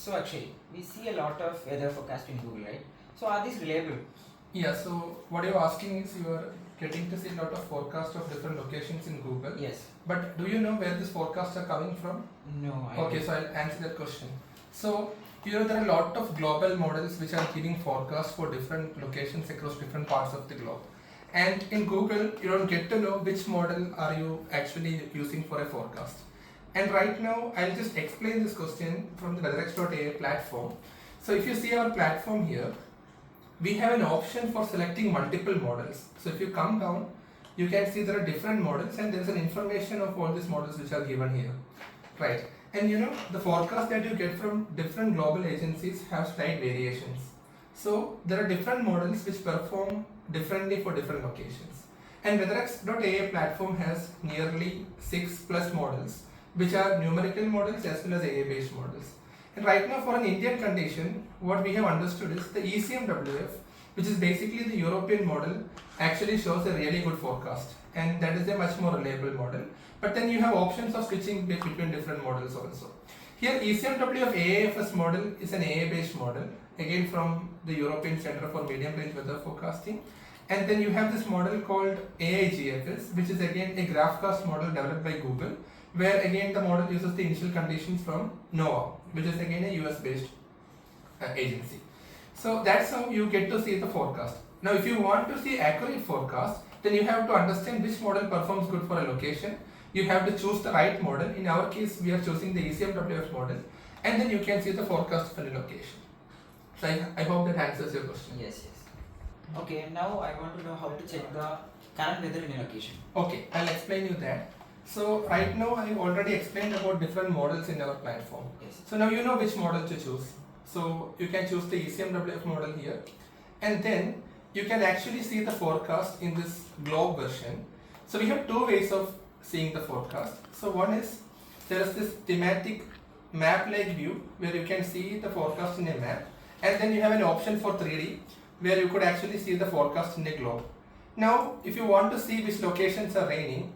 So actually, we see a lot of weather forecast in Google, right? So are these reliable? Yeah, so what you're asking is you are getting to see a lot of forecasts of different locations in Google. Yes. But do you know where these forecasts are coming from? No, I Okay, don't. so I'll answer that question. So, there are a lot of global models which are giving forecasts for different locations across different parts of the globe. And in Google, you don't get to know which model are you actually using for a forecast. And right now, I'll just explain this question from the Weatherex.ai platform. So if you see our platform here, we have an option for selecting multiple models. So if you come down, you can see there are different models and there is an information of all these models which are given here. Right. And the forecast that you get from different global agencies have slight variations. So there are different models which perform differently for different locations. And Weatherex.ai platform has nearly 6+ models, which are numerical models as well as AI based models. And right now for an Indian condition, what we have understood is the ECMWF, which is basically the European model, actually shows a really good forecast. And that is a much more reliable model. But then you have options of switching between different models also. Here ECMWF AIGFS model is an AI based model, again from the European Center for Medium Range Weather Forecasting. And then you have this model called AIGFS, which is again a GraphCast model developed by Google, where again the model uses the initial conditions from NOAA, which is again a US based agency. So that's how you get to see the forecast. Now if you want to see accurate forecast, then you have to understand which model performs good for a location. You have to choose the right model. In our case, we are choosing the ECMWF model, and then you can see the forecast for a location. So I hope that answers your question. Yes. Okay, now I want to know how to check the current weather in a location. Okay, I'll explain you that. So right now I already explained about different models in our platform. Yes. So now you know which model to choose. So you can choose the ECMWF model here, and then you can actually see the forecast in this globe version. So we have two ways of seeing the forecast. So one is there is this thematic map-like view where you can see the forecast in a map, and then you have an option for 3D where you could actually see the forecast in a globe. Now if you want to see which locations are raining,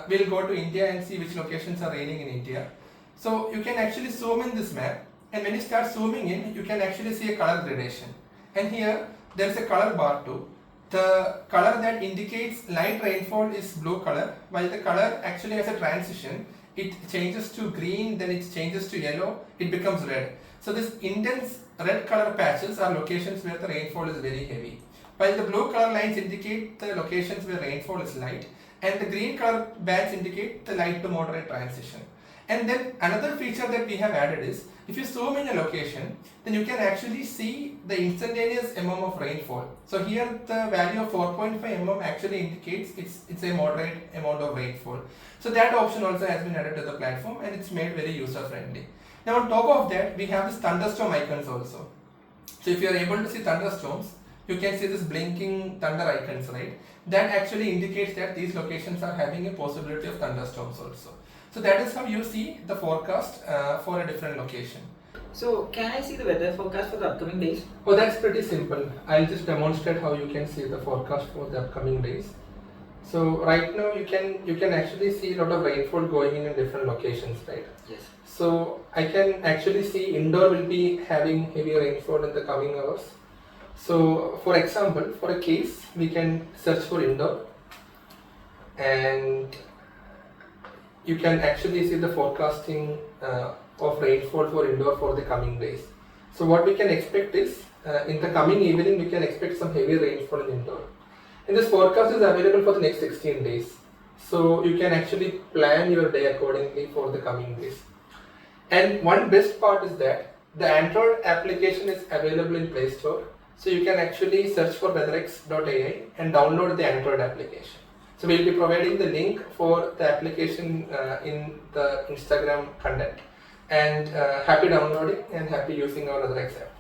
we'll go to India and see which locations are raining in India. So you can actually zoom in this map, and when you start zooming in, you can actually see a color gradation. And here there is a color bar too. The color that indicates light rainfall is blue color, while the color actually has a transition. It changes to green, then it changes to yellow, it becomes red. So this intense red color patches are locations where the rainfall is very heavy, while the blue color lines indicate the locations where rainfall is light, and the green color bands indicate the light to moderate transition. And then another feature that we have added is, if you zoom in a location, then you can actually see the instantaneous of rainfall. So here the value of 4.5 actually indicates it's a moderate amount of rainfall. So that option also has been added to the platform, and it's made very user friendly. Now on top of that, we have this thunderstorm icons also. So if you are able to see thunderstorms, you can see this blinking thunder icons, right? That actually indicates that these locations are having a possibility of thunderstorms also. So that is how you see the forecast for a different location. So can I see the weather forecast for the upcoming days? Oh, that's pretty simple. I'll just demonstrate how you can see the forecast for the upcoming days. So right now you can actually see a lot of rainfall going in different locations, right? Yes. So I can actually see indoor will be having heavy rainfall in the coming hours. So for example, for a case, we can search for indoor, and you can actually see the forecasting of rainfall for indoor for the coming days. So what we can expect is, in the coming evening, we can expect some heavy rainfall in indoor. And this forecast is available for the next 16 days. So you can actually plan your day accordingly for the coming days. And one best part is that the Android application is available in Play Store. So you can actually search for Weatherex.ai and download the Android application. So we'll be providing the link for the application in the Instagram content. And happy downloading and happy using our Weatherex app.